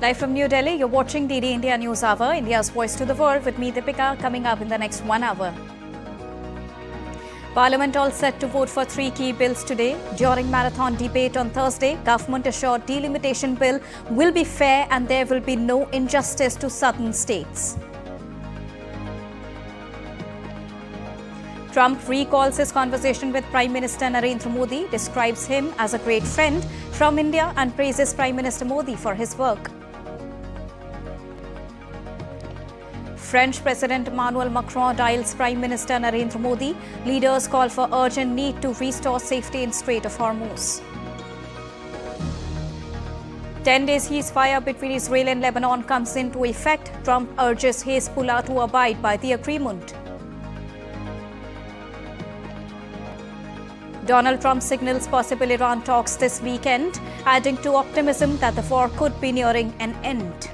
Live from New Delhi, you're watching the India Newshour, India's voice to the world, with me, Deepika, coming up in the next 1 hour. Parliament all set to vote for 3 key bills today. During marathon debate on Thursday, government assured delimitation bill will be fair and there will be no injustice to southern states. Trump recalls his conversation with Prime Minister Narendra Modi, describes him as a great friend from India and praises Prime Minister Modi for his work. French President Emmanuel Macron dials Prime Minister Narendra Modi. Leaders call for urgent need to restore safety in Strait of Hormuz. 10-day ceasefire between Israel and Lebanon comes into effect. Trump urges Hezbollah to abide by the agreement. Donald Trump signals possible Iran talks this weekend, adding to optimism that the war could be nearing an end.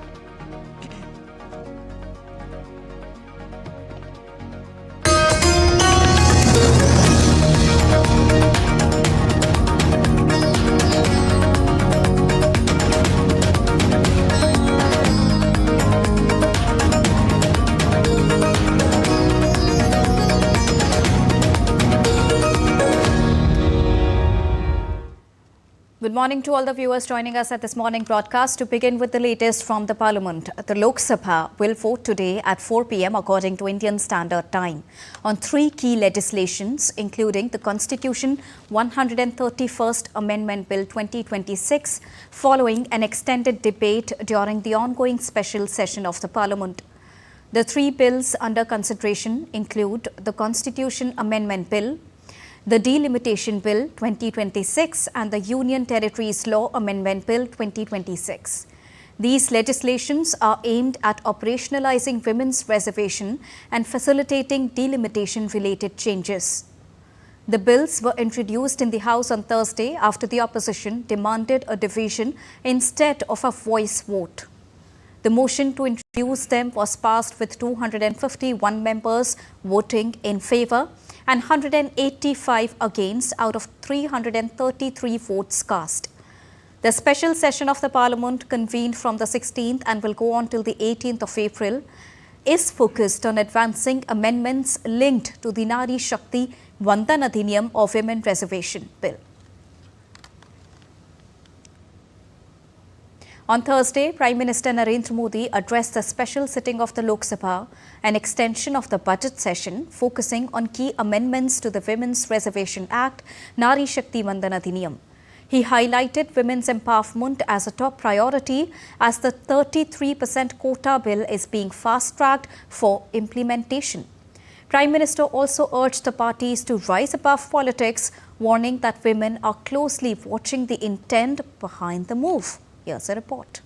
Good morning to all the viewers joining us at this morning broadcast. To begin with the latest from the Parliament, the Lok Sabha will vote today at 4 p.m. according to Indian Standard Time on 3 key legislations, including the Constitution 131st Amendment Bill 2026, following an extended debate during the ongoing special session of the Parliament. The 3 bills under consideration include the Constitution Amendment Bill, the Delimitation Bill 2026 and the Union Territories Law Amendment Bill 2026. These legislations are aimed at operationalizing women's reservation and facilitating delimitation-related changes. The bills were introduced in the House on Thursday after the opposition demanded a division instead of a voice vote. The motion to introduce them was passed with 251 members voting in favour and 185 against out of 333 votes cast. The special session of the Parliament, convened from the 16th and will go on till the 18th of April, is focused on advancing amendments linked to the Nari Shakti Vandan Adhiniyam or Women Reservation Bill. On Thursday, Prime Minister Narendra Modi addressed the special sitting of the Lok Sabha, an extension of the budget session focusing on key amendments to the Women's Reservation Act, Nari Shakti Vandan Adhiniyam. He highlighted women's empowerment as a top priority as the 33% quota bill is being fast-tracked for implementation. Prime Minister also urged the parties to rise above politics, warning that women are closely watching the intent behind the move. Here's a report.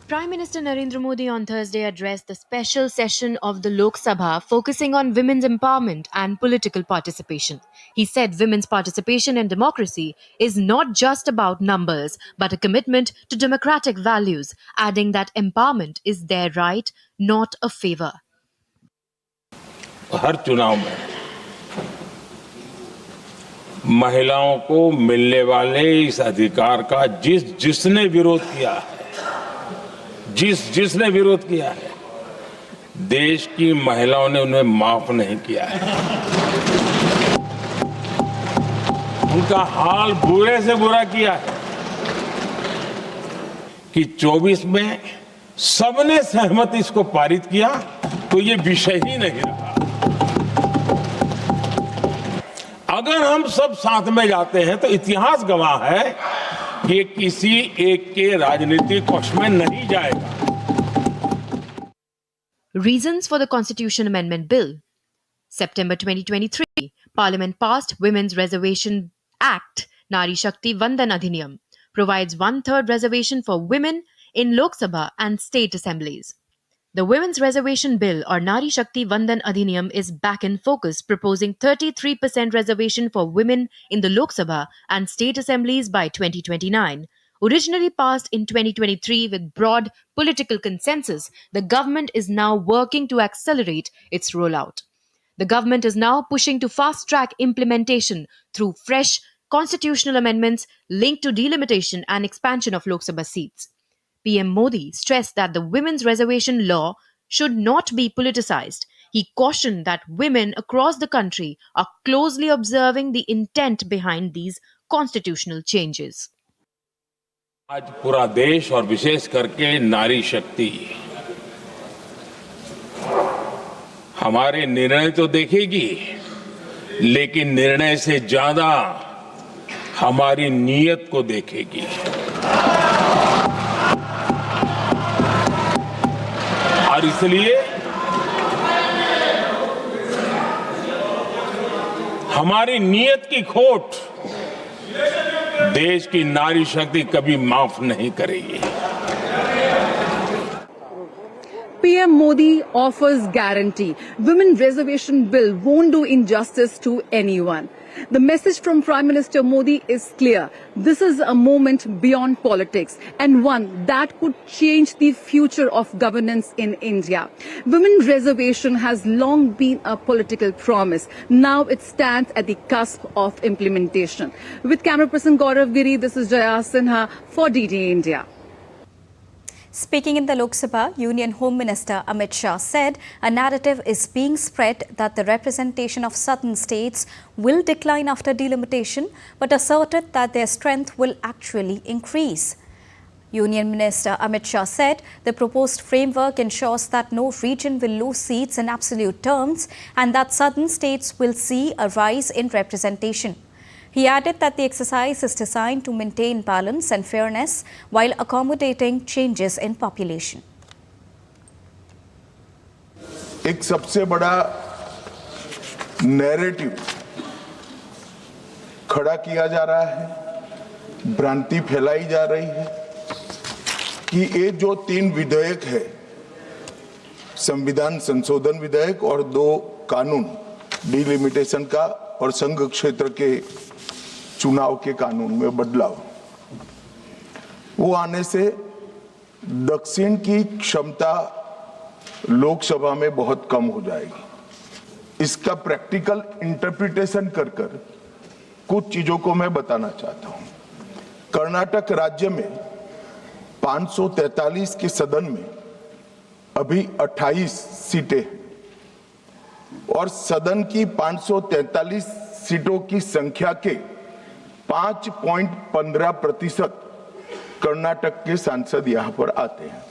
Prime Minister Narendra Modi on Thursday addressed the special session of the Lok Sabha focusing on women's empowerment and political participation. He said women's participation in democracy is not just about numbers, but a commitment to democratic values, adding that empowerment is their right, not a favor. हर चुनाव में महिलाओं को मिलने वाले इस अधिकार का जिसने विरोध किया है, जिसने विरोध किया है, देश की महिलाओं ने उन्हें माफ नहीं किया है। उनका हाल बुरे से बुरा किया है कि 24 में सबने सहमति इसको पारित किया तो ये विषय ही नहीं रहा। अगर हम सब साथ में जाते हैं तो इतिहास गवाह है कि किसी एक के राजनीतिक पक्ष में नहीं जाएगा। Reasons for the Constitution Amendment Bill. September 2023, Parliament passed Women's Reservation Act, Nari Shakti Vandan Adhiniyam, provides 1/3 reservation for women in Lok Sabha and state assemblies. The Women's Reservation Bill or Nari Shakti Vandan Adhiniyam is back in focus, proposing 33% reservation for women in the Lok Sabha and state assemblies by 2029. Originally passed in 2023 with broad political consensus, the government is now working to accelerate its rollout. The government is now pushing to fast-track implementation through fresh constitutional amendments linked to delimitation and expansion of Lok Sabha seats. PM Modi stressed that the women's reservation law should not be politicized. He cautioned that women across the country are closely observing the intent behind these constitutional changes. आज पूरा देश और विशेष करके नारी शक्ति हमारे निर्णय तो देखेगी, लेकिन निर्णय से ज्यादा हमारी नीयत को देखेगी। और इसलिए हमारी नीयत की खोट देश की नारी शक्ति कभी माफ नहीं करेगी। PM Modi offers guarantee. Women reservation bill won't do injustice to anyone. The message from Prime Minister Modi is clear. This is a moment beyond politics and one that could change the future of governance in India. Women reservation has long been a political promise. Now it stands at the cusp of implementation. With camera person Gaurav Giri, this is Jaya Sinha for DD India. Speaking in the Lok Sabha, Union Home Minister Amit Shah said a narrative is being spread that the representation of southern states will decline after delimitation, but asserted that their strength will actually increase. Union Minister Amit Shah said the proposed framework ensures that no region will lose seats in absolute terms and that southern states will see a rise in representation. He added that the exercise is designed to maintain balance and fairness while accommodating changes in population. एक सबसे बड़ा narrative खड़ा किया जा रहा है, भ्रांति फैलाई जा रही है कि ये जो 3 विधेयक है, संविधान संशोधन विधेयक और 2 कानून डिलिमिटेशन का और संघ क्षेत्र के चुनाव के कानून में बदलाव, वो आने से दक्षिण की क्षमता लोकसभा में बहुत कम हो जाएगी। इसका प्रैक्टिकल इंटरप्रिटेशन कर कुछ चीजों को मैं बताना चाहता हूं। कर्नाटक राज्य में 543 के सदन में अभी 28 सीटें और सदन की 543 सीटों की संख्या के 5.15% कर्नाटक के सांसद यहां पर आते हैं।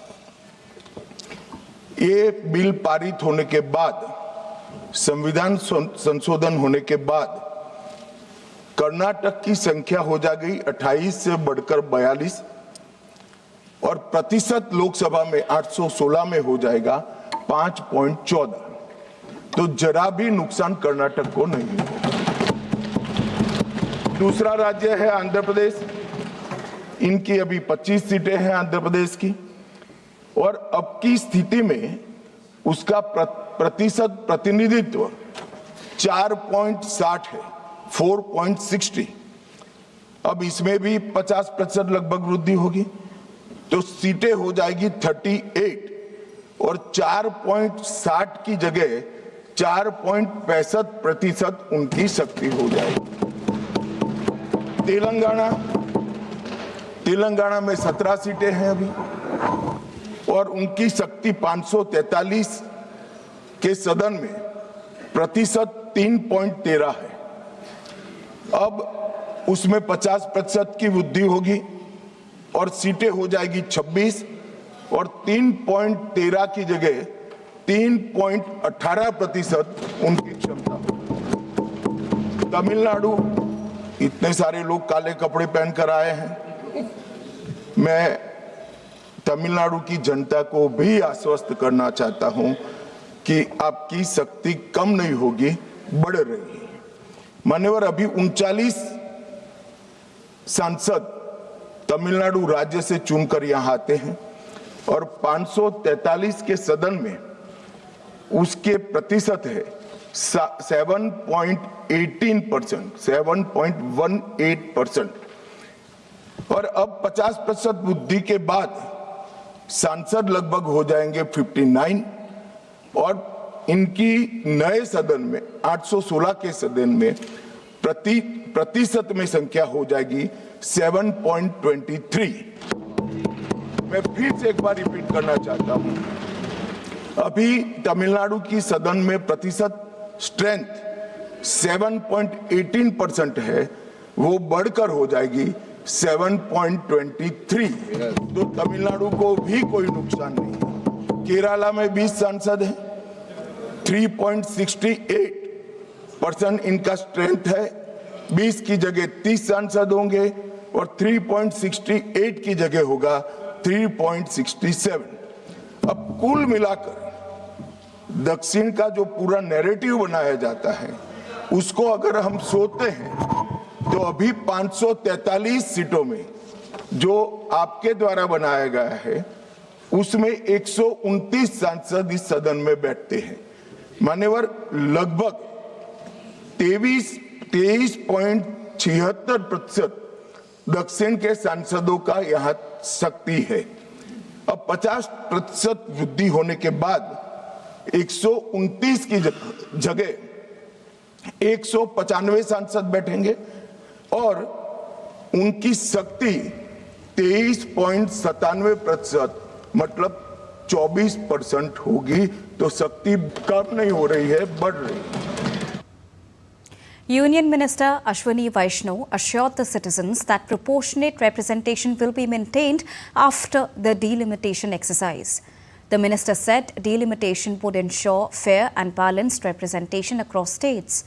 ये बिल पारित होने के बाद, संविधान संशोधन होने के बाद कर्नाटक की संख्या हो जाएगी 28 से बढ़कर 42 और प्रतिशत लोकसभा में 816 में हो जाएगा 5.14। तो जरा भी नुकसान कर्नाटक को नहीं होगा। दूसरा राज्य है आंध्र प्रदेश, इनकी अभी 25 सीटें हैं आंध्र प्रदेश की और अब की स्थिति में उसका प्रतिशत प्रतिनिधित्व 4.60 है, 4.60। अब इसमें भी 50% लगभग वृद्धि होगी, तो सीटें हो जाएगी 38 और 4.60 की जगह 4.65% उनकी शक्ति हो जाएगी। तेलंगाना में 17 सीटें हैं अभी और उनकी शक्ति 543 के सदन में प्रतिशत 3.13 है। अब उसमें 50% की वृद्धि होगी और सीटें हो जाएगी 26 और 3.13 की जगह 3.18% उनकी क्षमता होगी। तमिलनाडु, इतने सारे लोग काले कपड़े पहनकर आए हैं, मैं तमिलनाडु की जनता को भी आश्वस्त करना चाहता हूं कि आपकी शक्ति कम नहीं होगी, बढ़ रही है। मान्यवर, अभी 39 सांसद तमिलनाडु राज्य से चुनकर यहां आते हैं और 543 के सदन में उसके प्रतिशत है 7.18%, 7.18%। और अब 50% वृद्धि के बाद सांसद लगभग हो जाएंगे 59 और इनकी नए सदन में 816 के सदन में प्रतिशत में संख्या हो जाएगी 7.23। मैं फिर से एक बार रिपीट करना चाहता हूं, अभी तमिलनाडु की सदन में प्रतिशत स्ट्रेंथ 7.18% है, वो बढ़कर हो जाएगी 7.23। तो तमिलनाडु को भी कोई नुकसान नहीं। केरला में 20 सांसद हैं, 3.68% इनका स्ट्रेंथ है, 20 की जगह 30 सांसद होंगे और 3.68 की जगह होगा 3.67। अब कुल मिलाकर दक्षिण का जो पूरा नैरेटिव बनाया जाता है उसको अगर हम सोचते हैं तो अभी 543 सीटों में जो आपके द्वारा बनाया गया है उसमें 129 सांसद इस सदन में बैठते हैं। मान्यवर, लगभग 23.76% दक्षिण के सांसदों का यहाँ शक्ति है। अब 50% वृद्धि होने के बाद 129 की जगह 195 सांसद बैठेंगे और उनकी शक्ति 23.97% मतलब 24% होगी। तो शक्ति कम नहीं हो रही है, बढ़ रही है। Union Minister Ashwini Vaishnaw assured the citizens that proportionate representation will be maintained after the delimitation exercise. The minister said delimitation would ensure fair and balanced representation across states.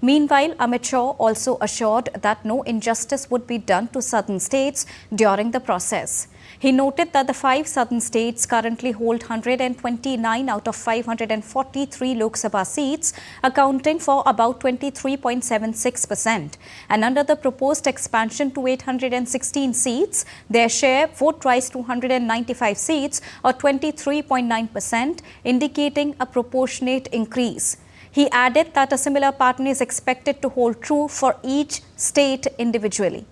Meanwhile, Amit Shah also assured that no injustice would be done to southern states during the process. He noted that the 5 southern states currently hold 129 out of 543 Lok Sabha seats, accounting for about 23.76%. And under the proposed expansion to 816 seats, their share would rise to 195 seats or 23.9%, indicating a proportionate increase. He added that a similar pattern is expected to hold true for each state individually.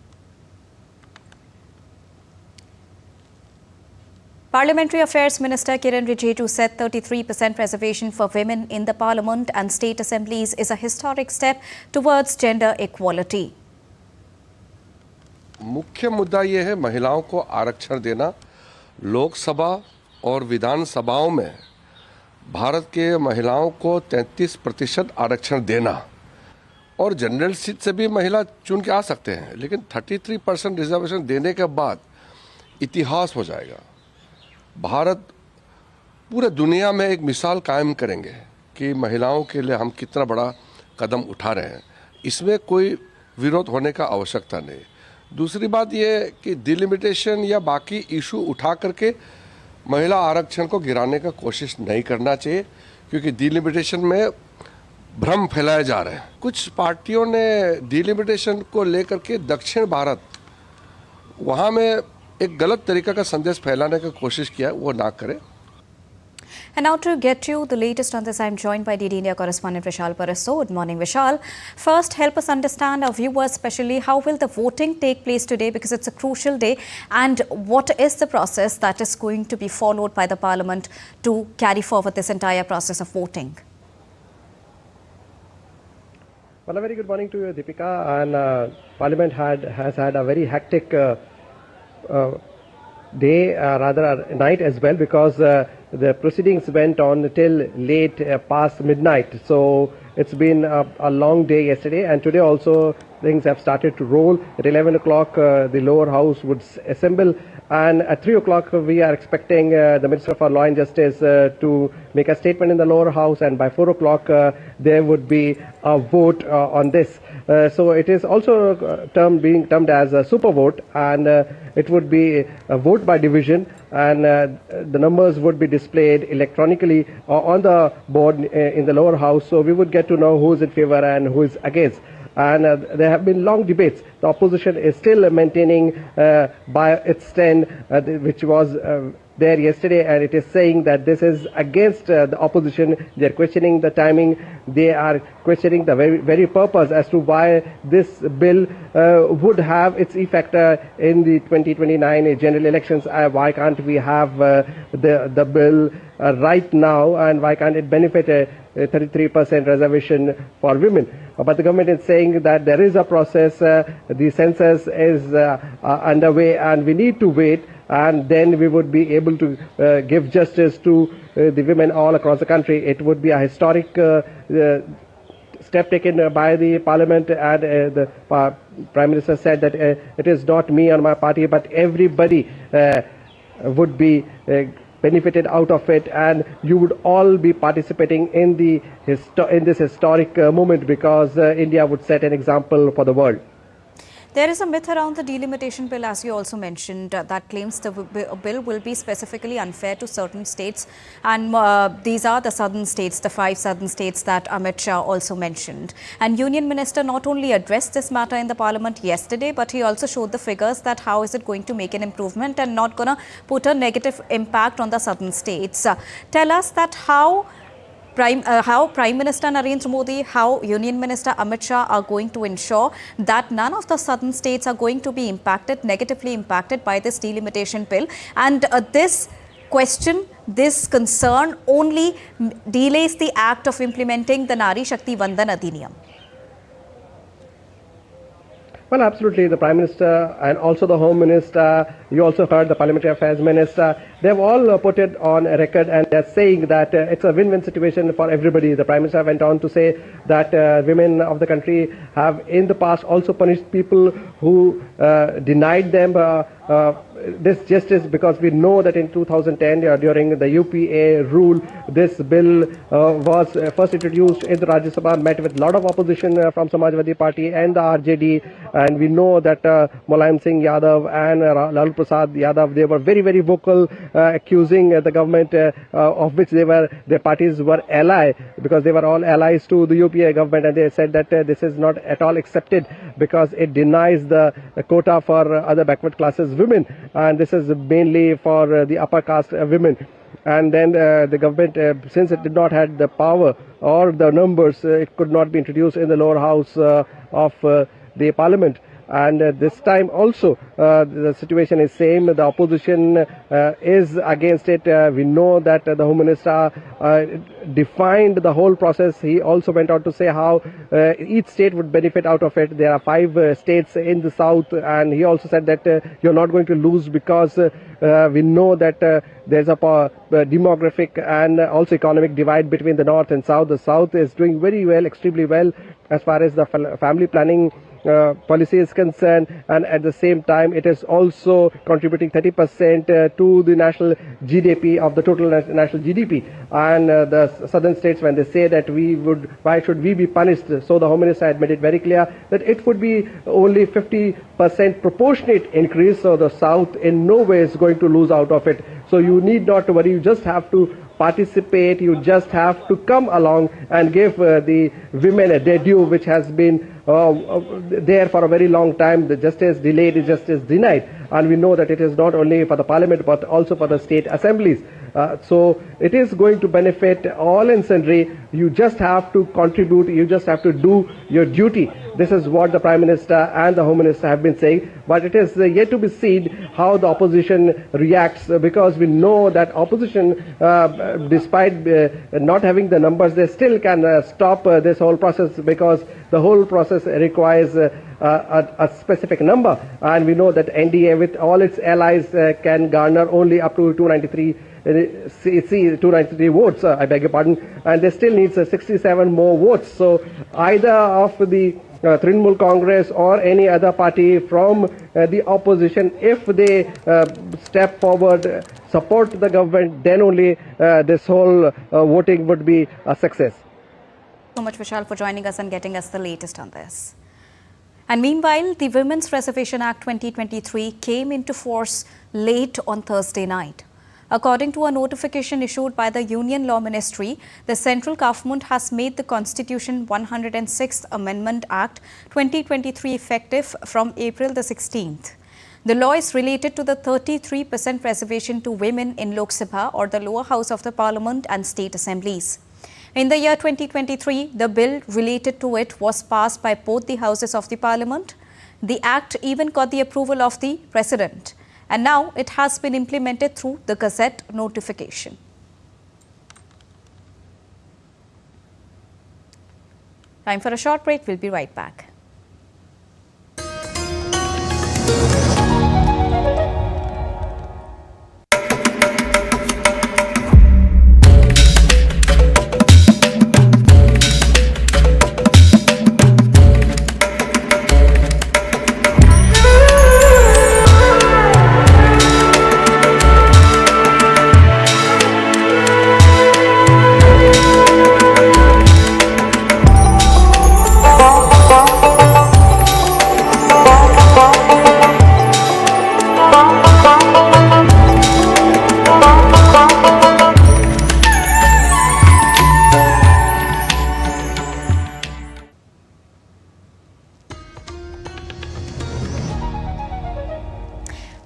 Parliamentary Affairs Minister Kiran Rijiju said 33% reservation for women in the Parliament and state assemblies is a historic step towards gender equality. मुख्य मुद्दा ये है महिलाओं को आरक्षण देना। लोकसभा और विधानसभाओं में भारत के महिलाओं को 33% आरक्षण देना और जनरल सीट से भी महिला चुन के आ सकते हैं, लेकिन 33% रिजर्वेशन देने के बाद इतिहास हो जाएगा। भारत पूरे दुनिया में एक मिसाल कायम करेंगे कि महिलाओं के लिए हम कितना बड़ा कदम उठा रहे हैं। इसमें कोई विरोध होने का आवश्यकता नहीं। दूसरी बात ये कि डिलिमिटेशन या बाकी इशू उठा करके महिला आरक्षण को गिराने का कोशिश नहीं करना चाहिए, क्योंकि डिलिमिटेशन में भ्रम फैलाए जा रहे हैं। कुछ पार्टियों ने डिलिमिटेशन को लेकर के दक्षिण भारत वहाँ में एक गलत तरीका का संदेश फैलाने की कोशिश किया, वो ना करें। And now to get you the latest on this, I'm joined by DD India correspondent Vishal Paraso. Good morning, Vishal. First, help us understand, our viewers especially, how will the voting take place today, because it's a crucial day, and what is the process that is going to be followed by the Parliament to carry forward this entire process of voting? Well, a very good morning to you, Deepika. And Parliament has had a very hectic day, rather night as well, because the proceedings went on till late past midnight. So it's been a long day yesterday, and today also things have started to roll. At 11 o'clock the lower house would assemble, and at 3 o'clock we are expecting the Minister for Law and Justice to make a statement in the lower house, and by 4 o'clock there would be a vote on this. So it is also being termed as a super vote, and it would be a vote by division, and the numbers would be displayed electronically on the board in the lower house, so we would get to know who is in favor and who is against. And there have been long debates. The opposition is still maintaining by its stand, which was there yesterday, and it is saying that this is against the opposition. They are questioning the timing. They are questioning the very purpose as to why this bill would have its effect in the 2029 general elections. Why can't we have the bill right now, and why can't it benefit a 33% reservation for women? But the government is saying that there is a process, the census is underway, and we need to wait, and then we would be able to give justice to the women all across the country. It would be a historic step taken by the Parliament, and the Prime Minister said that it is not me or my party, but everybody would be benefited out of it, and you would all be participating in this historic moment, because India would set an example for the world. There is a myth around the delimitation bill, as you also mentioned, that claims the bill will be specifically unfair to certain states. And these are the southern states, the 5 southern states that Amit Shah also mentioned. And Union Minister not only addressed this matter in the Parliament yesterday, but he also showed the figures that how is it going to make an improvement and not going to put a negative impact on the southern states. Tell us that how Prime Minister Narendra Modi, how Union Minister Amit Shah are going to ensure that none of the southern states are going to be negatively impacted by this delimitation bill. And this question, this concern only delays the act of implementing the Nari Shakti Vandan Adhiniyam. Well, absolutely. The Prime Minister and also the Home Minister, you also heard the Parliamentary Affairs Minister, they've all put it on record, and they're saying that it's a win-win situation for everybody. The Prime Minister went on to say that women of the country have in the past also punished people who denied them this justice, because we know that in 2010 during the UPA rule, this bill was first introduced in the Rajya Sabha, met with a lot of opposition from Samajwadi Party and the RJD, and we know that Mulayam Singh Yadav and Lalu Prasad Yadav, they were very vocal, accusing the government of which their parties were ally, because they were all allies to the UPA government, and they said that this is not at all accepted because it denies the quota for other backward classes women, and this is mainly for the upper caste women. And then the government, since it did not have the power or the numbers, it could not be introduced in the lower house of the Parliament. And this time also the situation is same. The opposition is against it. We know that the Home Minister defined the whole process. He also went on to say how each state would benefit out of it. There are 5 states in the south, and he also said that you're not going to lose, because we know that there's a demographic and also economic divide between the north and south. The south is doing very well, extremely well, as far as the family planning policy is concerned, and at the same time it is also contributing 30% to the national GDP of the total national GDP. And the southern states, when they say that why should we be punished? So the Home Minister had made it very clear that it would be only 50% proportionate increase, so the south in no way is going to lose out of it. So you need not to worry, you just have to participate, you just have to come along and give the women their due, which has been there for a very long time. The justice delayed is justice denied, and we know that it is not only for the Parliament but also for the state assemblies. So it is going to benefit all and sundry. You just have to contribute, you just have to do your duty. This is what the Prime Minister and the Home Minister have been saying, but it is yet to be seen how the opposition reacts, because we know that opposition, despite not having the numbers, they still can stop this whole process, because the whole process requires a specific number, and we know that NDA with all its allies can garner only up to 293 votes, I beg your pardon, and they still needs 67 more votes. So either of the Trinamool Congress or any other party from the opposition, if they step forward, support the government, then only this whole voting would be a success. So much, Vishal, for joining us and getting us the latest on this. And meanwhile, the Women's Reservation Act 2023 came into force late on Thursday night. According to a notification issued by the Union Law Ministry, the central government has made the Constitution 106th Amendment Act 2023 effective from April the 16th. The law is related to the 33% reservation to women in Lok Sabha, or the lower house of the Parliament, and state assemblies. In the year 2023, the bill related to it was passed by both the houses of the Parliament. The act even got the approval of the President, and now it has been implemented through the Gazette notification. Time for a short break. We'll be right back.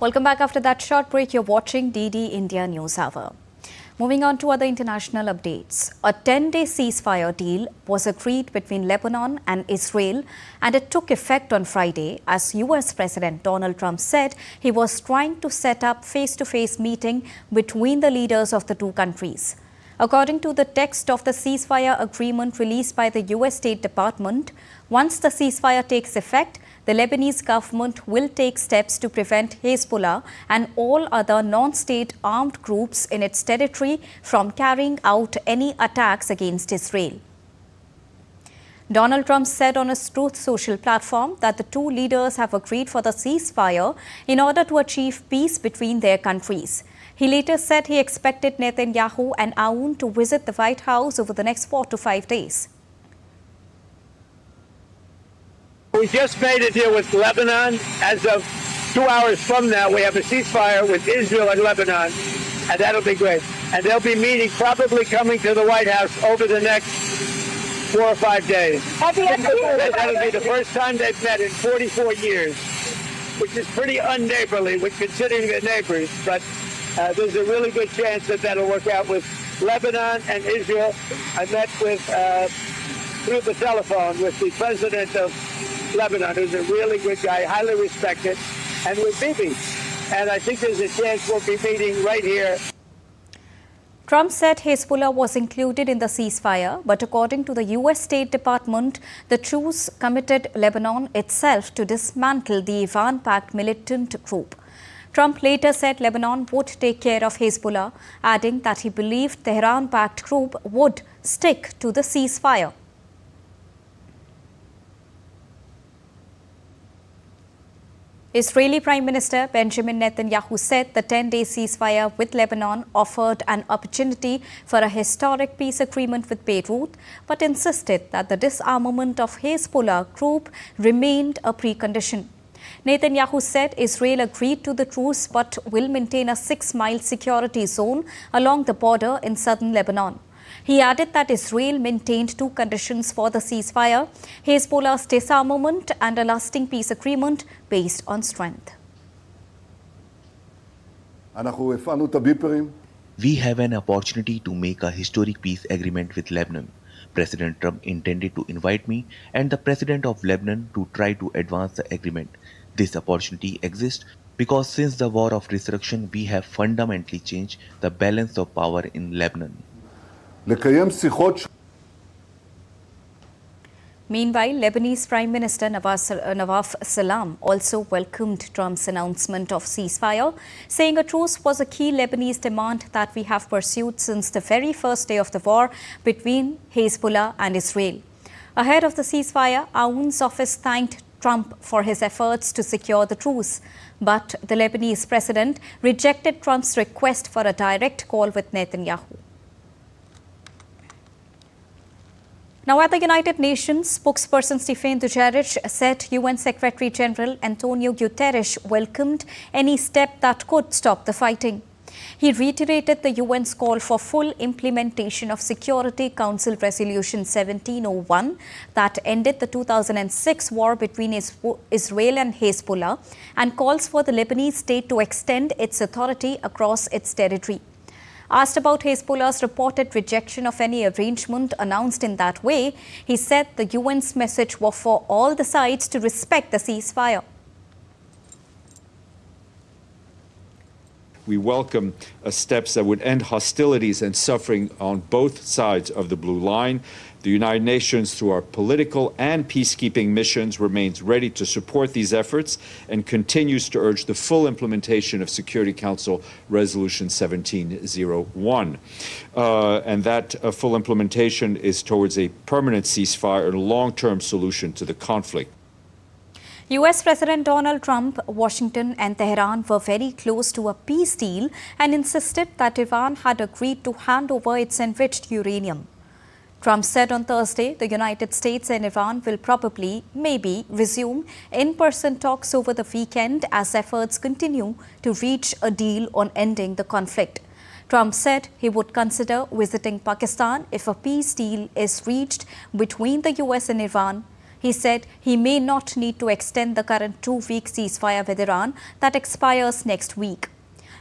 Welcome back after that short break. You're watching DD India Newshour. Moving on to other international updates. A 10-day ceasefire deal was agreed between Lebanon and Israel, and it took effect on Friday as US President Donald Trump said he was trying to set up face-to-face meeting between the leaders of the two countries. According to the text of the ceasefire agreement released by the US State Department, once the ceasefire takes effect, the Lebanese government will take steps to prevent Hezbollah and all other non-state armed groups in its territory from carrying out any attacks against Israel. Donald Trump said on his Truth Social platform that the two leaders have agreed for the ceasefire in order to achieve peace between their countries. He later said he expected Netanyahu and Aoun to visit the White House over the next 4 to 5 days. We just made a deal with Lebanon. As of 2 hours from now, we have a ceasefire with Israel and Lebanon, and that'll be great. And they'll be meeting, probably coming to the White House over the next 4 or 5 days. That'll be the first time they've met in 44 years, which is pretty unneighborly, considering they're neighbors. But there's a really good chance that that'll work out with Lebanon and Israel. I met with, through the telephone, with the president of Lebanon, who's a really good guy, highly respected, and with Bibi. And I think there's a chance we'll be meeting right here. Trump said Hezbollah was included in the ceasefire, but according to the US State Department, the truce committed Lebanon itself to dismantle the Iran-backed militant group. Trump later said Lebanon would take care of Hezbollah, adding that he believed the Iran-backed group would stick to the ceasefire. Israeli Prime Minister Benjamin Netanyahu said the 10-day ceasefire with Lebanon offered an opportunity for a historic peace agreement with Beirut, but insisted that the disarmament of Hezbollah group remained a precondition. Netanyahu said Israel agreed to the truce but will maintain a 6-mile security zone along the border in southern Lebanon. He added that Israel maintained 2 conditions for the ceasefire: Hezbollah's disarmament and a lasting peace agreement based on strength. We have an opportunity to make a historic peace agreement with Lebanon. President Trump intended to invite me and the President of Lebanon to try to advance the agreement. This opportunity exists because since the war of destruction, we have fundamentally changed the balance of power in Lebanon. Meanwhile, Lebanese Prime Minister Nawaf Salam also welcomed Trump's announcement of ceasefire, saying a truce was a key Lebanese demand that we have pursued since the very first day of the war between Hezbollah and Israel. Ahead of the ceasefire, Aoun's office thanked Trump for his efforts to secure the truce, but the Lebanese president rejected Trump's request for a direct call with Netanyahu. Now, at the United Nations, spokesperson Stéphane Dujarric said UN Secretary General Antonio Guterres welcomed any step that could stop the fighting. He reiterated the UN's call for full implementation of Security Council Resolution 1701 that ended the 2006 war between Israel and Hezbollah and calls for the Lebanese state to extend its authority across its territory. Asked about Hezbollah's reported rejection of any arrangement announced in that way, he said the UN's message was for all the sides to respect the ceasefire. We welcome steps that would end hostilities and suffering on both sides of the Blue Line. The United Nations, through our political and peacekeeping missions, remains ready to support these efforts and continues to urge the full implementation of Security Council Resolution 1701. And that full implementation is towards a permanent ceasefire and a long-term solution to the conflict. US President Donald Trump, Washington and Tehran were very close to a peace deal and insisted that Iran had agreed to hand over its enriched uranium. Trump said on Thursday the United States and Iran will probably, maybe, resume in-person talks over the weekend as efforts continue to reach a deal on ending the conflict. Trump said he would consider visiting Pakistan if a peace deal is reached between the US and Iran. He said he may not need to extend the current 2-week ceasefire with Iran that expires next week.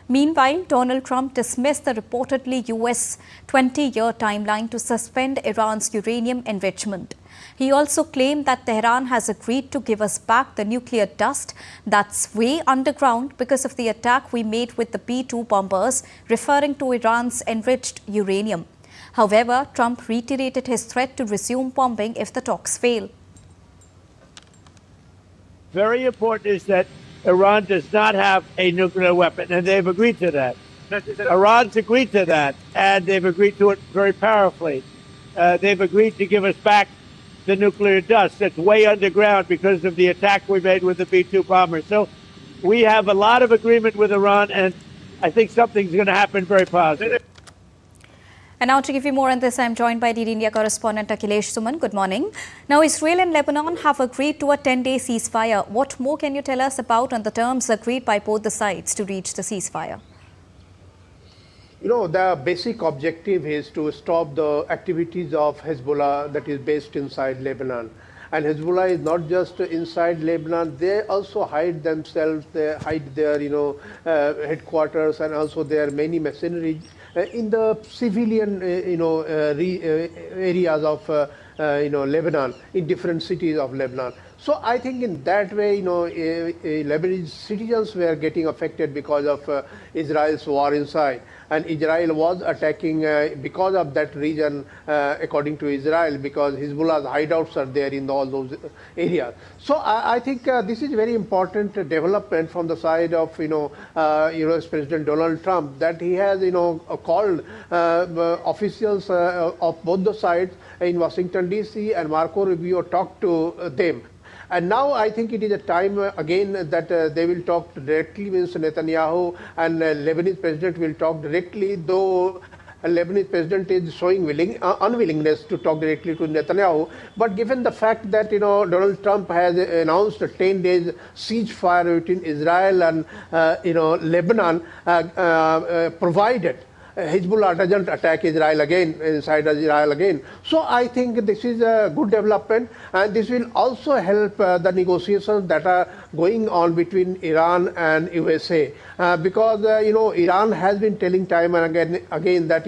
Meanwhile, Donald Trump dismissed the reportedly US 20-year timeline to suspend Iran's uranium enrichment. He also claimed that Tehran has agreed to give us back the nuclear dust that's way underground because of the attack we made with the B-2 bombers, referring to Iran's enriched uranium. However, Trump reiterated his threat to resume bombing if the talks fail. Very important is that Iran does not have a nuclear weapon, and they've agreed to that. Iran's agreed to that, and they've agreed to it very powerfully. They've agreed to give us back the nuclear dust that's way underground because of the attack we made with the B-2 bombers. So we have a lot of agreement with Iran, and I think something's going to happen very positive. And now to give you more on this, I'm joined by DD India correspondent Akhilesh Suman. Good morning. Now, Israel and Lebanon have agreed to a 10-day ceasefire. What more can you tell us about on the terms agreed by both the sides to reach the ceasefire? You know, the basic objective is to stop the activities of Hezbollah that is based inside Lebanon. And Hezbollah is not just inside Lebanon, they also hide themselves, they hide their, headquarters, and also there are many mercenaries in the civilian, areas of, Lebanon, in different cities of Lebanon. So I think in that way, Lebanese citizens were getting affected because of Israel's war inside. And Israel was attacking because of that region, according to Israel, because Hezbollah's hideouts are there in all those areas. So I think this is very important development from the side of, US President Donald Trump, that he has, called officials of both the sides in Washington, D.C., and Marco Rubio talked to them. And now I think it is a time again that they will talk directly with Netanyahu, and Lebanese president will talk directly, though Lebanese president is showing unwillingness to talk directly to Netanyahu. But given the fact that, Donald Trump has announced a 10 days ceasefire between Israel and, Lebanon, provided Hezbollah doesn't attack Israel again, inside Israel again. So I think this is a good development, and this will also help the negotiations that are going on between Iran and USA. Because, Iran has been telling time and again that,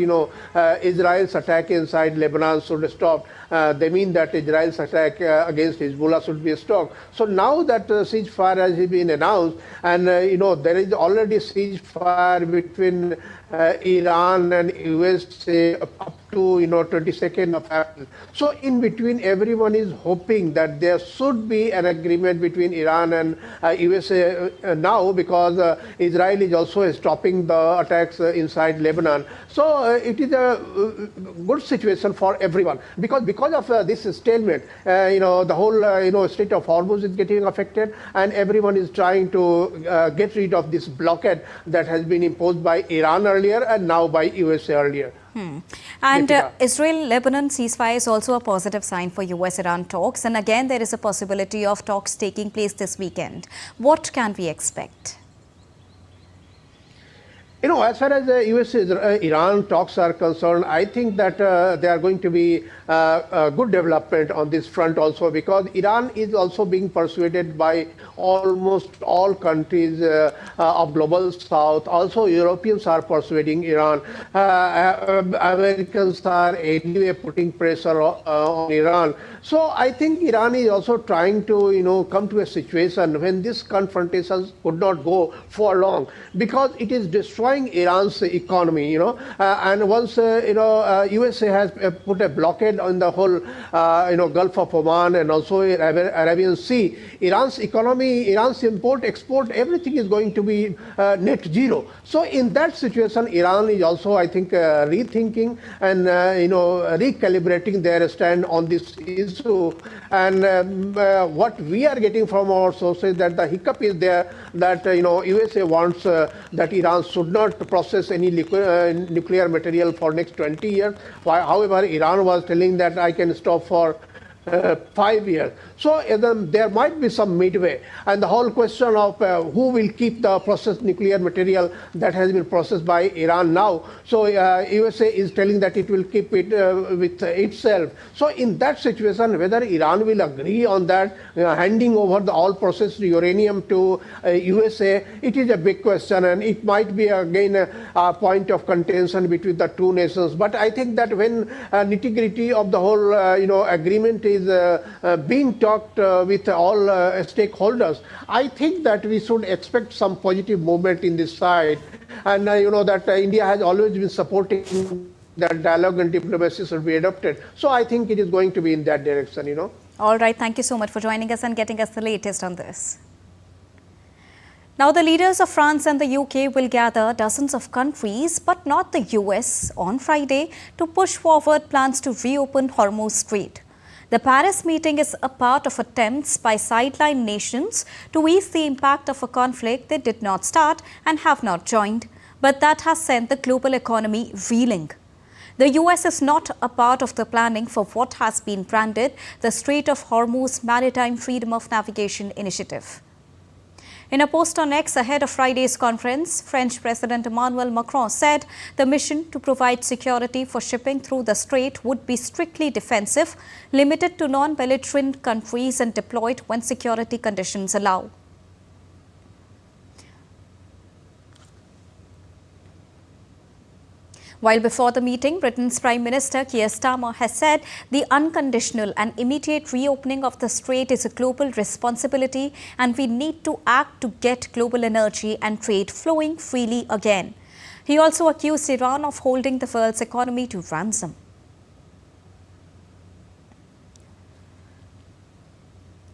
Israel's attack inside Lebanon should stop. They mean that Israel's attack against Hezbollah should be stopped. So now that ceasefire has been announced, and, there is already ceasefire between Iran and USA up to 22nd of April. So in between, everyone is hoping that there should be an agreement between Iran and USA now, because Israel is also stopping the attacks inside Lebanon. So it is a good situation for everyone, because of this stalemate, the whole Strait of Hormuz is getting affected, and everyone is trying to get rid of this blockade that has been imposed by Iran earlier and now by USA earlier. And Israel-Lebanon ceasefire is also a positive sign for US-Iran talks. And again, there is a possibility of talks taking place this weekend. What can we expect? As far as the US-Iran talks are concerned, I think that there are going to be a good development on this front also, because Iran is also being persuaded by almost all countries of global south. Also, Europeans are persuading Iran. Americans are anyway putting pressure on Iran. So I think Iran is also trying to, come to a situation when this confrontation could not go for long, because it is destroying Iran's economy, and once, USA has put a blockade on the whole, Gulf of Oman and also Arabian Sea, Iran's economy, Iran's import, export, everything is going to be net zero. So in that situation, Iran is also, I think, rethinking and, recalibrating their stand on this issue. And what we are getting from our sources, that the hiccup is there, that, USA wants that Iran should not process any nuclear material for next 20 years. However, Iran was telling that I can stop for 5 years. So there might be some midway, and the whole question of who will keep the processed nuclear material that has been processed by Iran now. So USA is telling that it will keep it with itself. So in that situation, whether Iran will agree on that, handing over the all processed uranium to USA, it is a big question, and it might be again a point of contention between the two nations. But I think that when nitty-gritty of the whole agreement is being talked with all stakeholders, I think that we should expect some positive movement in this side. And that India has always been supporting that dialogue and diplomacy should be adopted. So I think it is going to be in that direction, All right. Thank you so much for joining us and getting us the latest on this. Now, the leaders of France and the UK will gather dozens of countries, but not the US, on Friday to push forward plans to reopen Hormuz Strait. The Paris meeting is a part of attempts by sideline nations to ease the impact of a conflict they did not start and have not joined, but that has sent the global economy reeling. The US is not a part of the planning for what has been branded the Strait of Hormuz Maritime Freedom of Navigation Initiative. In a post on X ahead of Friday's conference, French President Emmanuel Macron said the mission to provide security for shipping through the strait would be strictly defensive, limited to non-belligerent countries and deployed when security conditions allow. While before the meeting, Britain's Prime Minister Keir Starmer has said the unconditional and immediate reopening of the strait is a global responsibility and we need to act to get global energy and trade flowing freely again. He also accused Iran of holding the world's economy to ransom.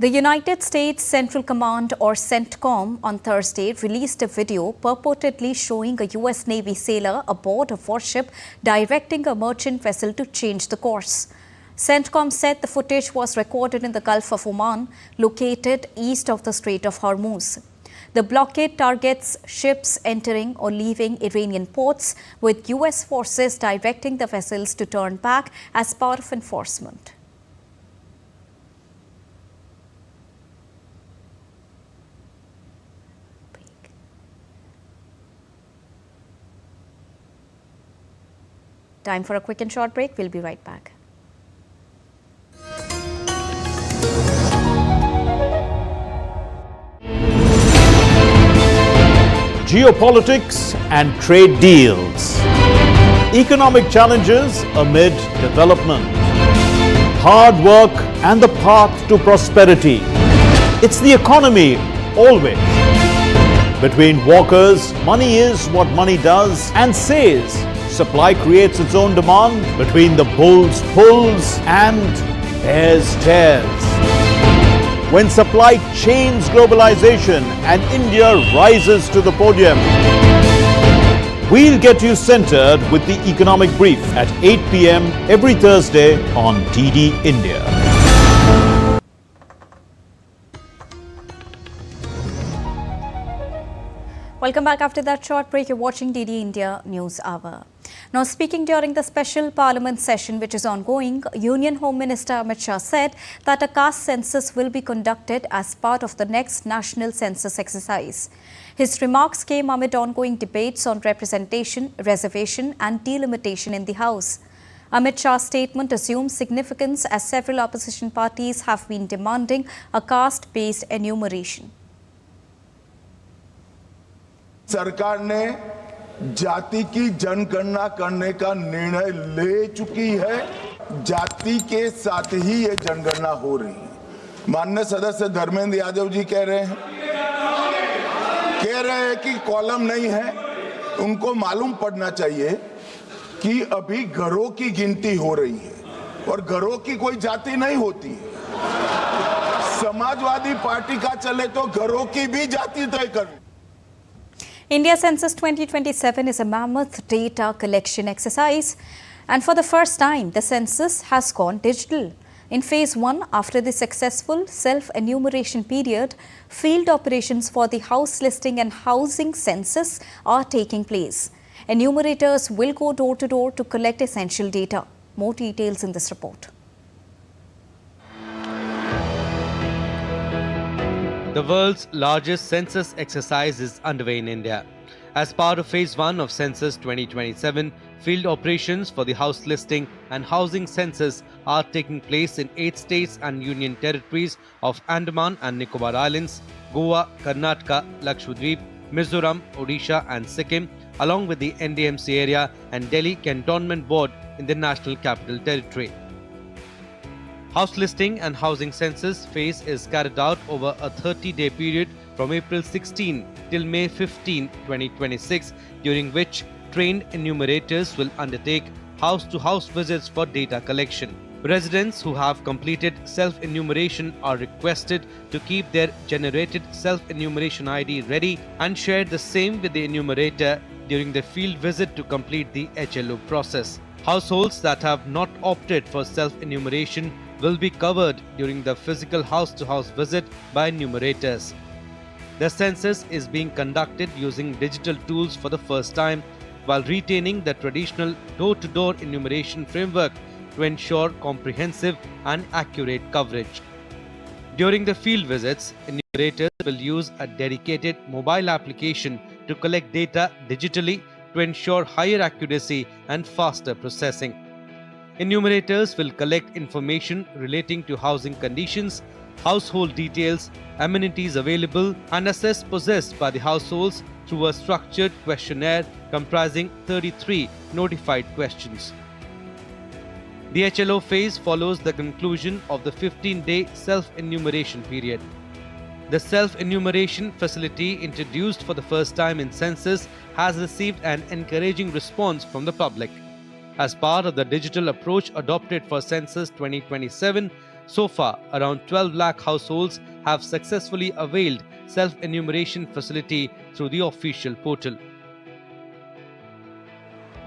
The United States Central Command, or CENTCOM, on Thursday released a video purportedly showing a U.S. Navy sailor aboard a warship directing a merchant vessel to change the course. CENTCOM said the footage was recorded in the Gulf of Oman, located east of the Strait of Hormuz. The blockade targets ships entering or leaving Iranian ports, with U.S. forces directing the vessels to turn back as part of enforcement. Time for a quick and short break. We'll be right back. Geopolitics and trade deals. Economic challenges amid development. Hard work and the path to prosperity. It's the economy always. Between walkers, money is what money does and says. Supply creates its own demand. Between the bulls pulls and bears tears. When supply chains globalization and India rises to the podium, we'll get you centered with the Economic Brief at 8 p.m. every Thursday on DD India. Welcome back after that short break. You're watching DD India News Hour. Now, speaking during the special parliament session which is ongoing, Union Home Minister Amit Shah said that a caste census will be conducted as part of the next national census exercise. His remarks came amid ongoing debates on representation, reservation and delimitation in the House. Amit Shah's statement assumes significance as several opposition parties have been demanding a caste-based enumeration. सरकार ने जाति की जनगणना करने का निर्णय ले चुकी है। जाति के साथ ही ये जनगणना हो रही है। माननीय सदस्य धर्मेंद्र यादव जी कह रहे हैं कि कॉलम नहीं है। उनको मालूम पड़ना चाहिए कि अभी घरों की गिनती हो रही है और घरों की कोई जाति नहीं होती है। समाजवादी पार्टी का चले तो घरों की भी जाति तय कर। India Census 2027 is a mammoth data collection exercise, and for the first time, the census has gone digital. In phase 1, after the successful self-enumeration period, field operations for the house listing and housing census are taking place. Enumerators will go door to door to collect essential data. More details in this report. The world's largest census exercise is underway in India. As part of Phase 1 of Census 2027, field operations for the house listing and housing census are taking place in 8 states and union territories of Andaman and Nicobar Islands, Goa, Karnataka, Lakshadweep, Mizoram, Odisha and Sikkim, along with the NDMC area and Delhi Cantonment Board in the National Capital Territory. House listing and housing census phase is carried out over a 30-day period from April 16 till May 15, 2026, during which trained enumerators will undertake house-to-house visits for data collection. Residents who have completed self-enumeration are requested to keep their generated self-enumeration ID ready and share the same with the enumerator during the field visit to complete the HLO process. Households that have not opted for self-enumeration will be covered during the physical house-to-house visit by enumerators. The census is being conducted using digital tools for the first time, while retaining the traditional door-to-door enumeration framework to ensure comprehensive and accurate coverage. During the field visits, enumerators will use a dedicated mobile application to collect data digitally to ensure higher accuracy and faster processing. Enumerators will collect information relating to housing conditions, household details, amenities available, and assets possessed by the households through a structured questionnaire comprising 33 notified questions. The HLO phase follows the conclusion of the 15-day self-enumeration period. The self-enumeration facility, introduced for the first time in census, has received an encouraging response from the public. As part of the digital approach adopted for Census 2027, so far around 12 lakh households have successfully availed self-enumeration facility through the official portal.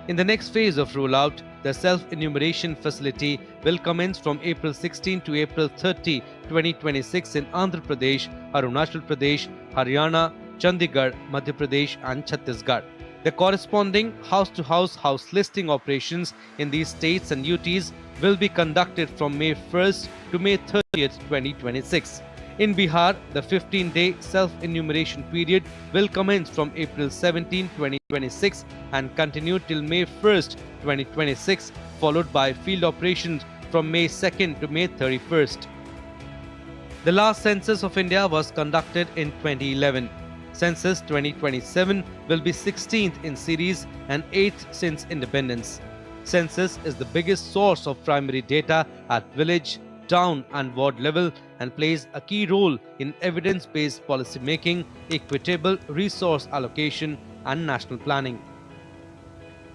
In the next phase of rollout, the self-enumeration facility will commence from April 16 to April 30, 2026 in Andhra Pradesh, Arunachal Pradesh, Haryana, Chandigarh, Madhya Pradesh and Chhattisgarh. The corresponding house-to-house house listing operations in these states and UTs will be conducted from May 1st to May 30th, 2026. In Bihar, the 15-day self-enumeration period will commence from April 17, 2026 and continue till May 1st, 2026, followed by field operations from May 2nd to May 31st. The last census of India was conducted in 2011. Census 2027 will be 16th in series and 8th since independence. Census is the biggest source of primary data at village, town and ward level and plays a key role in evidence-based policy making, equitable resource allocation and national planning.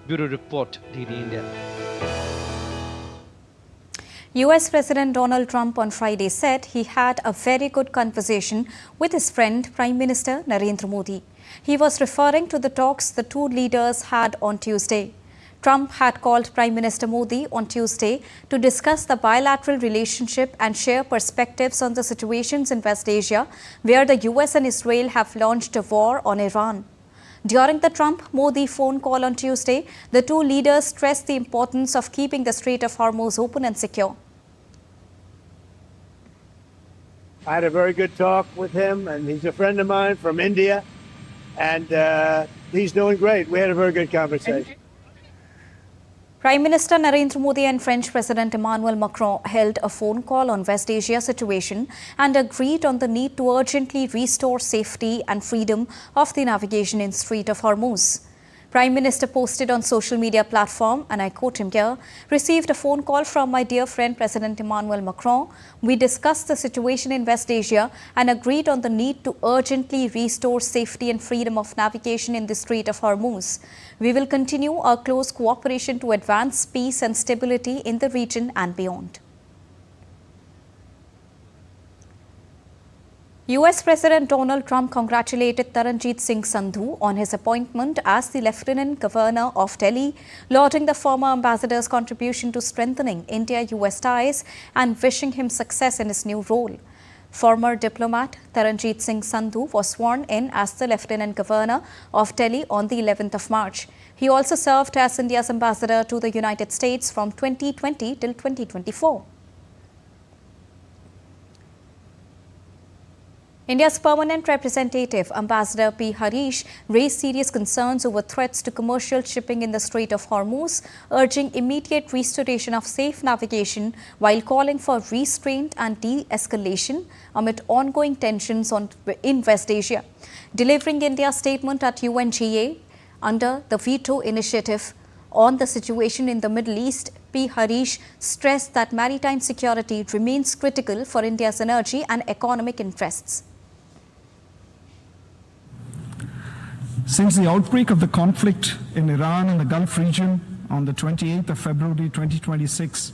Bureau Report, DD India. US President Donald Trump on Friday said he had a very good conversation with his friend Prime Minister Narendra Modi. He was referring to the talks the two leaders had on Tuesday. Trump had called Prime Minister Modi on Tuesday to discuss the bilateral relationship and share perspectives on the situations in West Asia, where the US and Israel have launched a war on Iran. During the Trump-Modi phone call on Tuesday, the two leaders stressed the importance of keeping the Strait of Hormuz open and secure. I had a very good talk with him, and he's a friend of mine from India, and he's doing great. We had a very good conversation. Prime Minister Narendra Modi and French President Emmanuel Macron held a phone call on West Asia situation and agreed on the need to urgently restore safety and freedom of the navigation in Strait of Hormuz. Prime Minister posted on social media platform, and I quote him here, "Received a phone call from my dear friend President Emmanuel Macron. We discussed the situation in West Asia and agreed on the need to urgently restore safety and freedom of navigation in the Strait of Hormuz. We will continue our close cooperation to advance peace and stability in the region and beyond." US President Donald Trump congratulated Taranjeet Singh Sandhu on his appointment as the Lieutenant Governor of Delhi, lauding the former ambassador's contribution to strengthening India-US ties and wishing him success in his new role. Former diplomat Taranjeet Singh Sandhu was sworn in as the Lieutenant Governor of Delhi on the 11th of March. He also served as India's ambassador to the United States from 2020 till 2024. India's permanent representative, Ambassador P. Harish, raised serious concerns over threats to commercial shipping in the Strait of Hormuz, urging immediate restoration of safe navigation while calling for restraint and de-escalation amid ongoing tensions in West Asia. Delivering India's statement at UNGA under the veto initiative on the situation in the Middle East, P. Harish stressed that maritime security remains critical for India's energy and economic interests. Since the outbreak of the conflict in Iran and the Gulf region on the 28th of February 2026,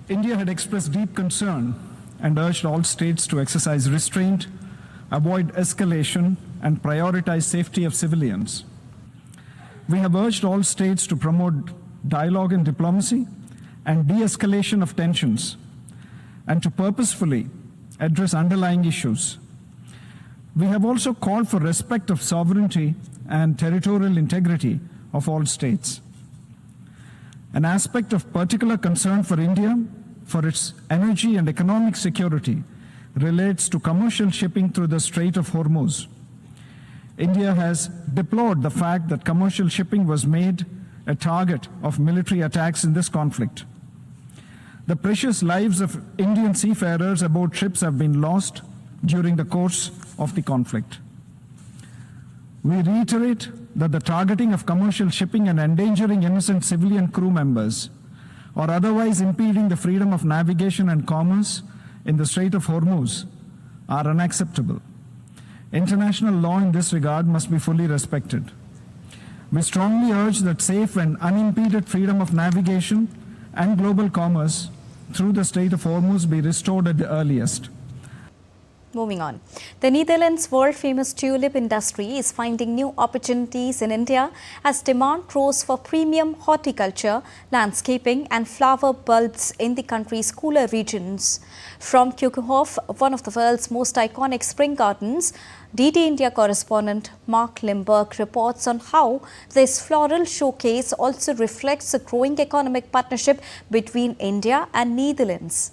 India had expressed deep concern and urged all states to exercise restraint, avoid escalation, and prioritize safety of civilians. We have urged all states to promote dialogue and diplomacy and de-escalation of tensions, and to purposefully address underlying issues. We have also called for respect of sovereignty and territorial integrity of all states. An aspect of particular concern for India, for its energy and economic security, relates to commercial shipping through the Strait of Hormuz. India has deplored the fact that commercial shipping was made a target of military attacks in this conflict. The precious lives of Indian seafarers aboard ships have been lost during the course of the conflict. We reiterate that the targeting of commercial shipping and endangering innocent civilian crew members or otherwise impeding the freedom of navigation and commerce in the Strait of Hormuz are unacceptable. International law in this regard must be fully respected. We strongly urge that safe and unimpeded freedom of navigation and global commerce through the Strait of Hormuz be restored at the earliest. Moving on. The Netherlands' world-famous tulip industry is finding new opportunities in India as demand grows for premium horticulture, landscaping and flower bulbs in the country's cooler regions. From Keukenhof, one of the world's most iconic spring gardens, DD India correspondent Mark Limburg reports on how this floral showcase also reflects a growing economic partnership between India and Netherlands.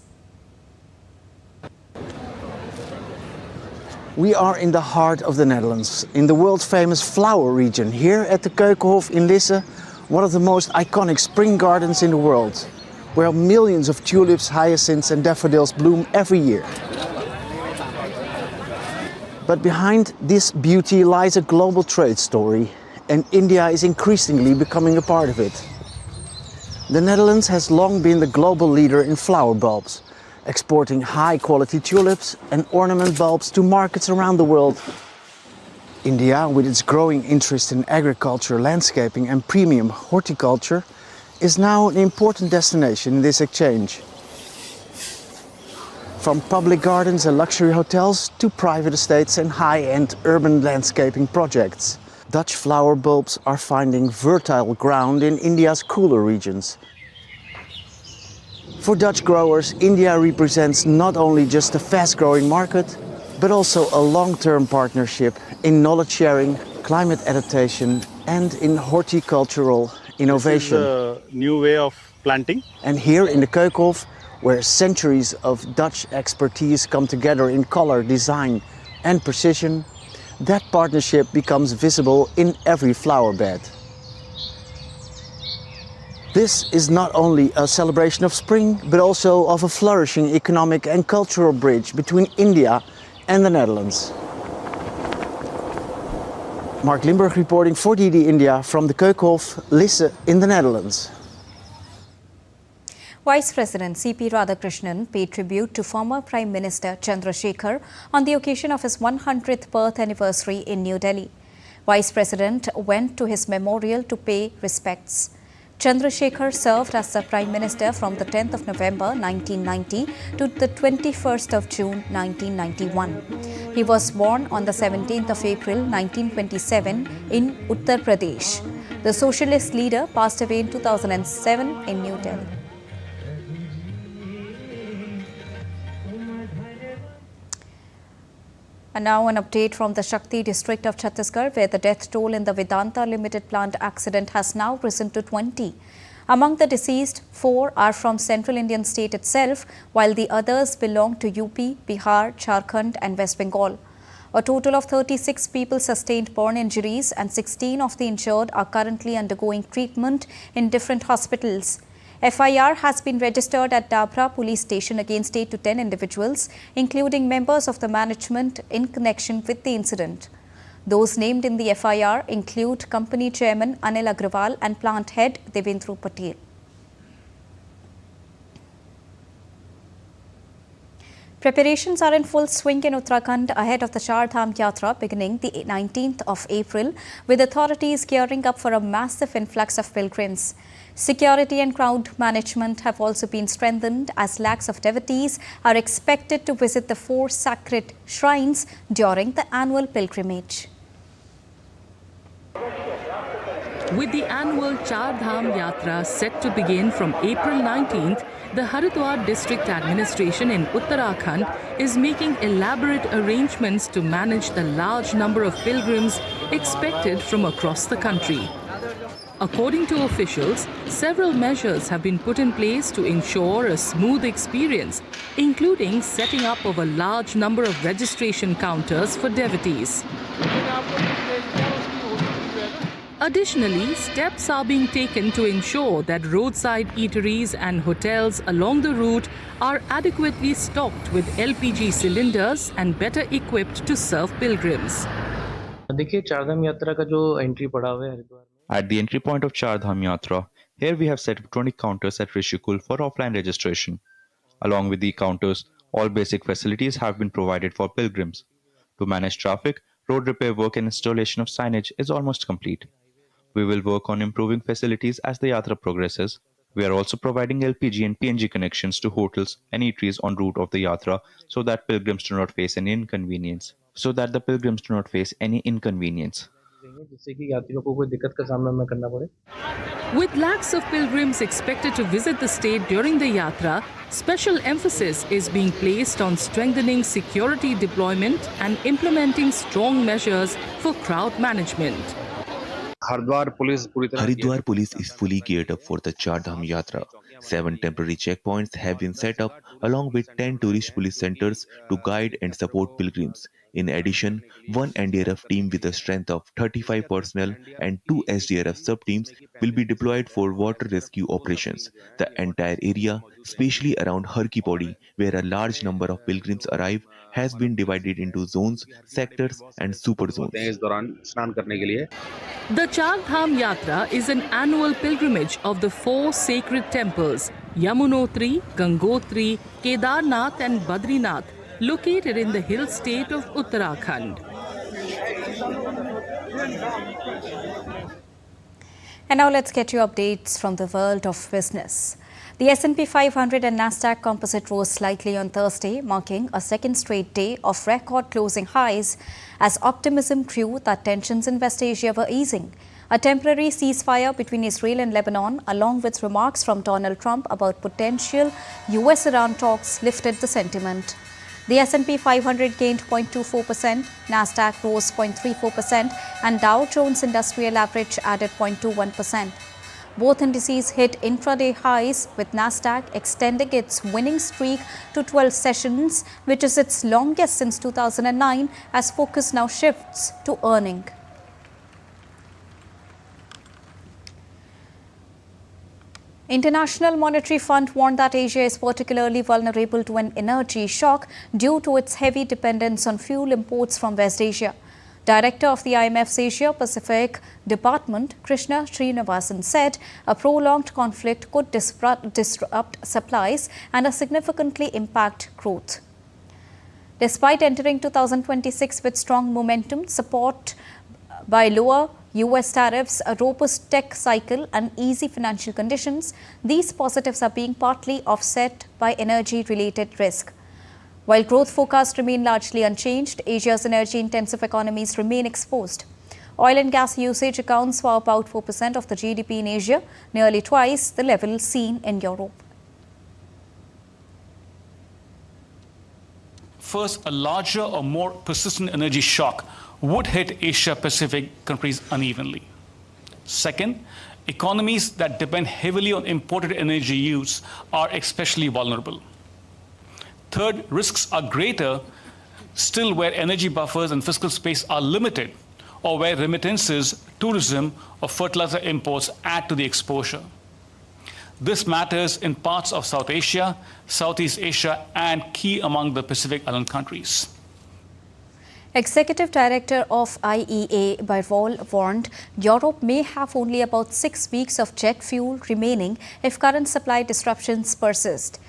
We are in the heart of the Netherlands, in the world-famous flower region, here at the Keukenhof in Lisse, one of the most iconic spring gardens in the world, where millions of tulips, hyacinths and daffodils bloom every year. But behind this beauty lies a global trade story, and India is increasingly becoming a part of it. The Netherlands has long been the global leader in flower bulbs, exporting high-quality tulips and ornament bulbs to markets around the world. India, with its growing interest in agriculture, landscaping and premium horticulture, is now an important destination in this exchange. From public gardens and luxury hotels to private estates and high-end urban landscaping projects, Dutch flower bulbs are finding fertile ground in India's cooler regions. For Dutch growers, India represents not only just a fast-growing market, but also a long-term partnership in knowledge sharing, climate adaptation, and in horticultural innovation. This is a new way of planting. And here in the Keukenhof, where centuries of Dutch expertise come together in color, design and precision, that partnership becomes visible in every flower bed. This is not only a celebration of spring, but also of a flourishing economic and cultural bridge between India and the Netherlands. Mark Limburg reporting for DD India from the Keukenhof, Lisse in the Netherlands. Vice President C.P. Radhakrishnan paid tribute to former Prime Minister Chandrasekhar on the occasion of his 100th birth anniversary in New Delhi. Vice President went to his memorial to pay respects. Chandrasekhar served as the Prime Minister from the 10th of November 1990 to the 21st of June 1991. He was born on the 17th of April 1927 in Uttar Pradesh. The socialist leader passed away in 2007 in New Delhi. And now an update from the Shakti district of Chhattisgarh, where the death toll in the Vedanta Limited Plant accident has now risen to 20. Among the deceased, 4 are from Central Indian state itself, while the others belong to UP, Bihar, Jharkhand and West Bengal. A total of 36 people sustained burn injuries and 16 of the injured are currently undergoing treatment in different hospitals. FIR has been registered at Dabra police station against 8 to 10 individuals, including members of the management in connection with the incident. Those named in the FIR include company chairman Anil Agrawal and plant head Devendra Patel. Preparations are in full swing in Uttarakhand ahead of the Char Dham Yatra beginning the 19th of April, with authorities gearing up for a massive influx of pilgrims. Security and crowd management have also been strengthened as lakhs of devotees are expected to visit the 4 sacred shrines during the annual pilgrimage. With the annual Char Dham Yatra set to begin from April 19th, the Haridwar District Administration in Uttarakhand is making elaborate arrangements to manage the large number of pilgrims expected from across the country. According to officials, several measures have been put in place to ensure a smooth experience, including setting up of a large number of registration counters for devotees. Additionally, steps are being taken to ensure that roadside eateries and hotels along the route are adequately stocked with LPG cylinders and better equipped to serve pilgrims. At the entry point of Char Dham Yatra, here we have set up 20 counters at Rishikul for offline registration. Along with the counters, all basic facilities have been provided for pilgrims. To manage traffic, road repair work and installation of signage is almost complete. We will work on improving facilities as the Yatra progresses. We are also providing LPG and PNG connections to hotels and eateries en route of the Yatra so that pilgrims do not face any inconvenience. With lakhs of pilgrims expected to visit the state during the Yatra, special emphasis is being placed on strengthening security deployment and implementing strong measures for crowd management. Haridwar police is fully geared up for the Char Dham Yatra. 7 temporary checkpoints have been set up along with 10 tourist police centers to guide and support pilgrims. In addition, 1 NDRF team with a strength of 35 personnel and 2 SDRF sub-teams will be deployed for water rescue operations. The entire area, especially around Har Ki Pauri, where a large number of pilgrims arrive, has been divided into zones, sectors and super zones. The Char Dham Yatra is an annual pilgrimage of the 4 sacred temples, Yamunotri, Gangotri, Kedarnath and Badrinath, located in the hill state of Uttarakhand. And now let's get you updates from the world of business. The S&P 500 and Nasdaq Composite rose slightly on Thursday, marking a second straight day of record closing highs as optimism grew that tensions in West Asia were easing. A temporary ceasefire between Israel and Lebanon, along with remarks from Donald Trump about potential US-Iran talks, lifted the sentiment. The S&P 500 gained 0.24%, Nasdaq rose 0.34%, and Dow Jones Industrial Average added 0.21%. Both indices hit intraday highs, with Nasdaq extending its winning streak to 12 sessions, which is its longest since 2009, as focus now shifts to earning. International Monetary Fund warned that Asia is particularly vulnerable to an energy shock due to its heavy dependence on fuel imports from West Asia. Director of the IMF's Asia Pacific Department, Krishna Srinivasan, said a prolonged conflict could disrupt supplies and significantly impact growth. Despite entering 2026 with strong momentum, support by lower US tariffs, a robust tech cycle and easy financial conditions, these positives are being partly offset by energy-related risk. While growth forecasts remain largely unchanged, Asia's energy-intensive economies remain exposed. Oil and gas usage accounts for about 4% of the GDP in Asia, nearly twice the level seen in Europe. First, a larger or more persistent energy shock would hit Asia-Pacific countries unevenly. Second, economies that depend heavily on imported energy use are especially vulnerable. Third, risks are greater still where energy buffers and fiscal space are limited, or where remittances, tourism, or fertilizer imports add to the exposure. This matters in parts of South Asia, Southeast Asia, and key among the Pacific Island countries. Executive Director of IEA Byrol warned Europe may have only about 6 weeks of jet fuel remaining if current supply disruptions persist.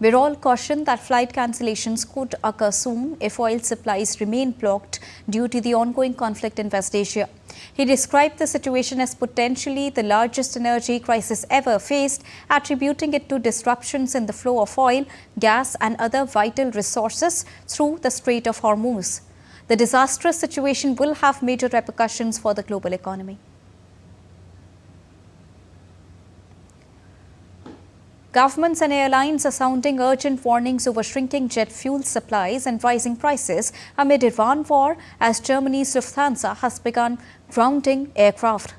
Byrol cautioned that flight cancellations could occur soon if oil supplies remain blocked due to the ongoing conflict in West Asia. He described the situation as potentially the largest energy crisis ever faced, attributing it to disruptions in the flow of oil, gas and other vital resources through the Strait of Hormuz. The disastrous situation will have major repercussions for the global economy. Governments and airlines are sounding urgent warnings over shrinking jet fuel supplies and rising prices amid Iran war, as Germany's Lufthansa has begun grounding aircraft.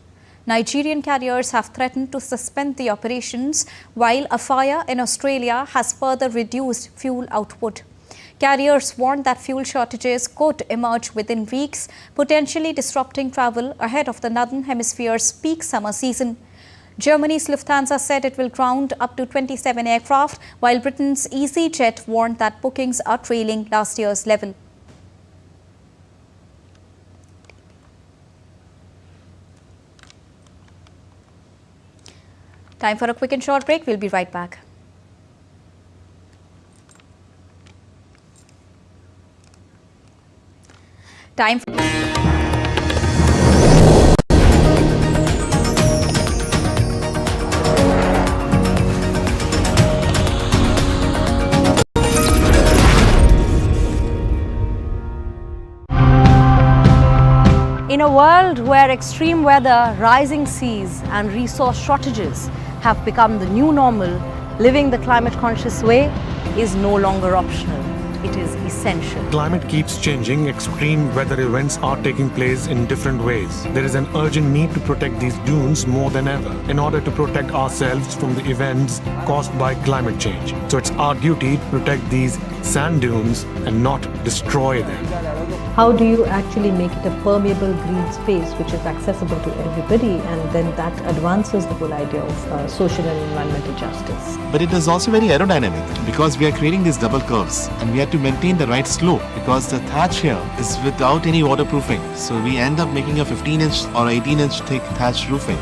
Nigerian carriers have threatened to suspend the operations, while a fire in Australia has further reduced fuel output. Carriers warned that fuel shortages could emerge within weeks, potentially disrupting travel ahead of the Northern Hemisphere's peak summer season. Germany's Lufthansa said it will ground up to 27 aircraft, while Britain's EasyJet warned that bookings are trailing last year's level. Time for a quick and short break. We'll be right back. Time for In a world where extreme weather, rising seas and resource shortages have become the new normal, living the climate-conscious way is no longer optional. It is essential. Climate keeps changing. Extreme weather events are taking place in different ways. There is an urgent need to protect these dunes more than ever in order to protect ourselves from the events caused by climate change. So it's our duty to protect these sand dunes and not destroy them. How do you actually make it a permeable green space which is accessible to everybody, and then that advances the whole idea of social and environmental justice. But it is also very aerodynamic because we are creating these double curves and we have to maintain the right slope because the thatch here is without any waterproofing. So we end up making a 15-inch or 18-inch thick thatch roofing.